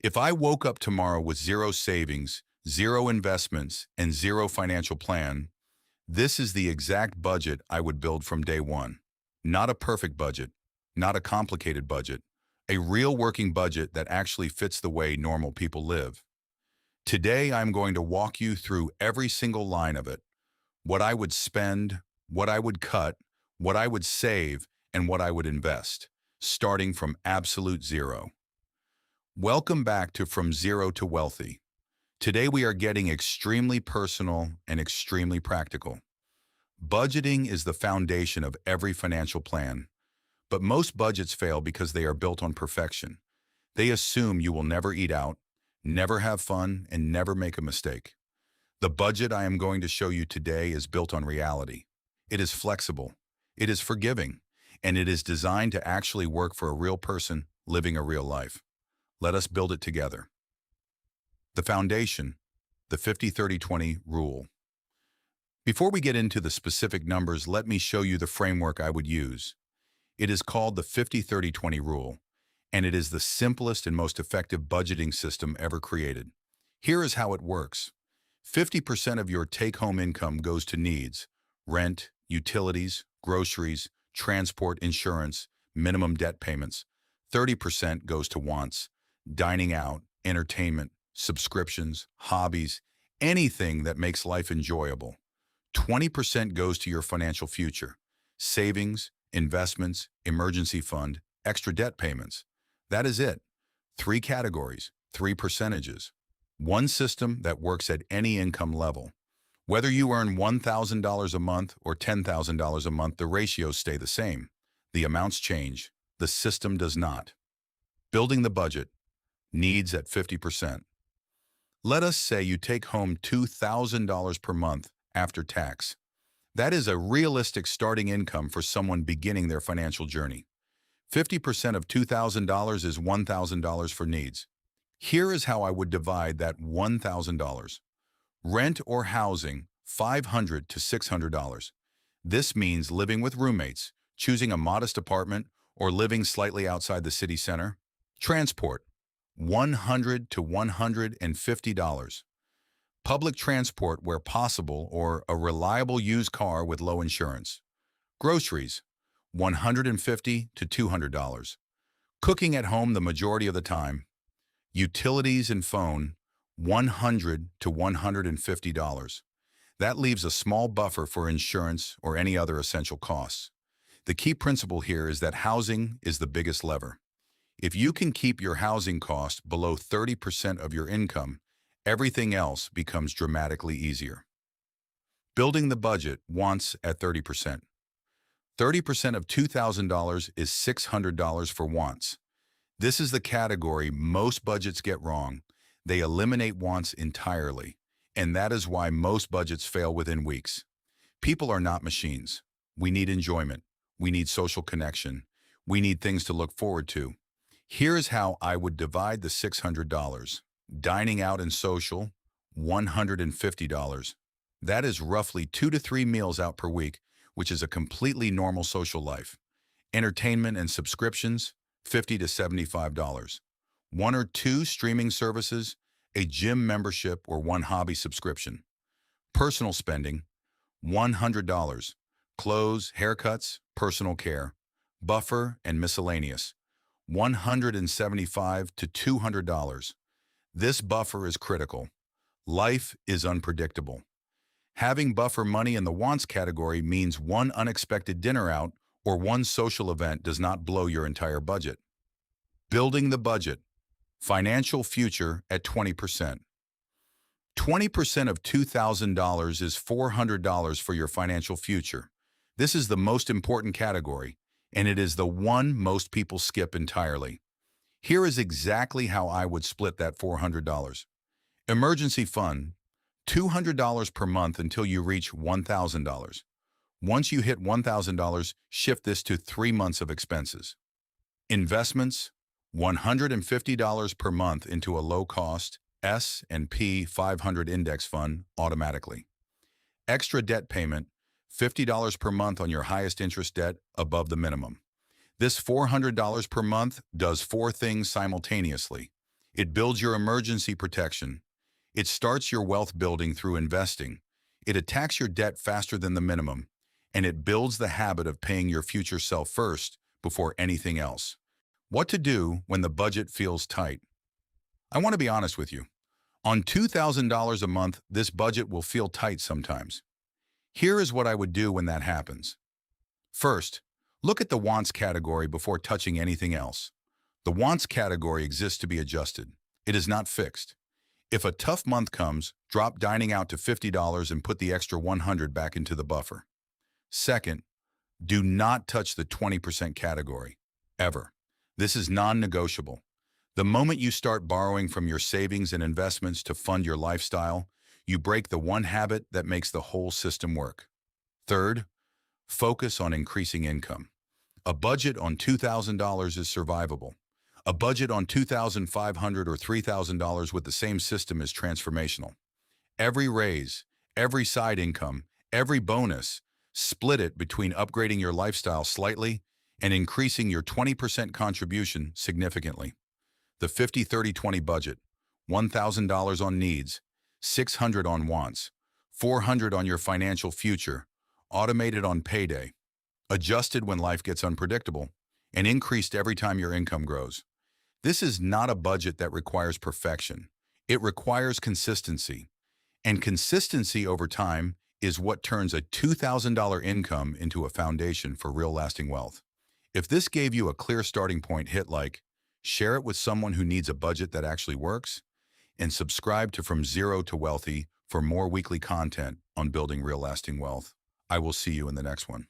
If I woke up tomorrow with zero savings, zero investments, and zero financial plan, this is the exact budget I would build from day one. Not a perfect budget, not a complicated budget, a real working budget that actually fits the way normal people live. Today, I'm going to walk you through every single line of it, what I would spend, what I would cut, what I would save, and what I would invest, starting from absolute zero. Welcome back to From Zero to Wealthy. Today we are getting extremely personal and extremely practical. Budgeting is the foundation of every financial plan, but most budgets fail because they are built on perfection. They assume you will never eat out, never have fun, and never make a mistake. The budget I am going to show you today is built on reality. It is flexible, it is forgiving, and it is designed to actually work for a real person living a real life. Let us build it together. The foundation, the 50-30-20 rule. Before we get into the specific numbers, let me show you the framework I would use. It is called the 50-30-20 rule, and it is the simplest and most effective budgeting system ever created. Here is how it works. 50% of your take-home income goes to needs: rent, utilities, groceries, transport, insurance, minimum debt payments. 30% goes to wants: dining out, entertainment, subscriptions, hobbies, anything that makes life enjoyable. 20% goes to your financial future: savings, investments, emergency fund, extra debt payments. That is it. Three categories, three percentages. One system that works at any income level. Whether you earn $1,000 a month or $10,000 a month, the ratios stay the same. The amounts change. The system does not. Building the budget. Needs at 50%. Let us say you take home $2,000 per month after tax. That is a realistic starting income for someone beginning their financial journey. 50% of $2,000 is $1,000 for needs. Here is how I would divide that $1,000. Rent or housing, $500 to $600. This means living with roommates, choosing a modest apartment, or living slightly outside the city center. Transport, $100 to $150. Public transport where possible, or a reliable used car with low insurance. Groceries, $150 to $200. Cooking at home the majority of the time. Utilities and phone, $100 to $150. That leaves a small buffer for insurance or any other essential costs. The key principle here is that housing is the biggest lever. If you can keep your housing cost below 30% of your income, everything else becomes dramatically easier. Building the budget, wants at 30%. 30% of $2,000 is $600 for wants. This is the category most budgets get wrong. They eliminate wants entirely, and that is why most budgets fail within weeks. People are not machines. We need enjoyment. We need social connection. We need things to look forward to. Here's how I would divide the $600. Dining out and social, $150. That is roughly 2 to 3 meals out per week, which is a completely normal social life. Entertainment and subscriptions, $50 to $75. One or two streaming services, a gym membership, or one hobby subscription. Personal spending, $100. Clothes, haircuts, personal care, buffer, and miscellaneous, $175 to $200. This buffer is critical. Life is unpredictable. Having buffer money in the wants category means one unexpected dinner out or one social event does not blow your entire budget. Building the budget. Financial future at 20%. 20% of $2,000 is $400 for your financial future. This is the most important category, and it is the one most people skip entirely. Here is exactly how I would split that $400. Emergency fund, $200 per month until you reach $1,000. Once you hit $1,000, shift this to 3 months of expenses. Investments, $150 per month into a low-cost S&P 500 index fund automatically. Extra debt payment, $50 per month on your highest interest debt above the minimum. This $400 per month does 4 things simultaneously. It builds your emergency protection. It starts your wealth building through investing. It attacks your debt faster than the minimum. And it builds the habit of paying your future self first before anything else. What to do when the budget feels tight? I want to be honest with you. On $2,000 a month, this budget will feel tight sometimes. Here is what I would do when that happens. First, look at the wants category before touching anything else. The wants category exists to be adjusted. It is not fixed. If a tough month comes, drop dining out to $50 and put the extra $100 back into the buffer. Second, do not touch the 20% category, ever. This is non-negotiable. The moment you start borrowing from your savings and investments to fund your lifestyle, you break the one habit that makes the whole system work. Third, focus on increasing income. A budget on $2,000 is survivable. A budget on $2,500 or $3,000 with the same system is transformational. Every raise, every side income, every bonus, split it between upgrading your lifestyle slightly and increasing your 20% contribution significantly. The 50-30-20 budget, $1,000 on needs, $600 on wants, $400 on your financial future, automated on payday, adjusted when life gets unpredictable, and increased every time your income grows. This is not a budget that requires perfection. It requires consistency. And consistency over time is what turns a $2,000 income into a foundation for real lasting wealth. If this gave you a clear starting point, hit like, share it with someone who needs a budget that actually works, and subscribe to From Zero to Wealthy for more weekly content on building real lasting wealth. I will see you in the next one.